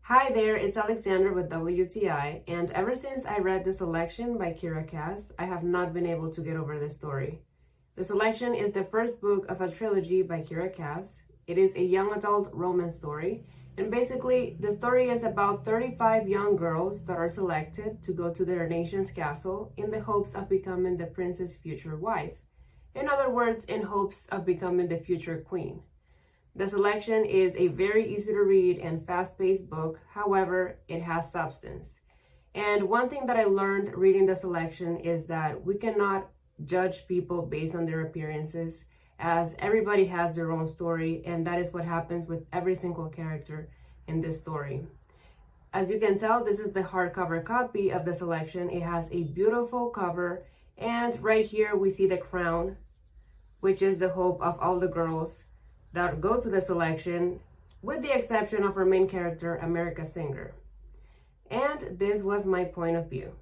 Hi there, it's Alexandra with WTI, and ever since I read The Selection by Caste, I have not been able to get over this story. The Selection is the first book of a trilogy by Caste. It is a young adult romance story, and basically the story is about 35 young girls that are selected to go to their nation's castle in the hopes of becoming the prince's future wife. In other words, in hopes of becoming the future queen. The Selection is a very easy to read and fast-paced book. However, it has substance. And one thing that I learned reading The Selection is that we cannot judge people based on their appearances, as everybody has their own story, and that is what happens with every single character in this story. As you can tell, this is the hardcover copy of The Selection. It has a beautiful cover, and right here we see the crown, which is the hope of all the girls that go to the Selection, with the exception of our main character, America Singer. And this was my point of view.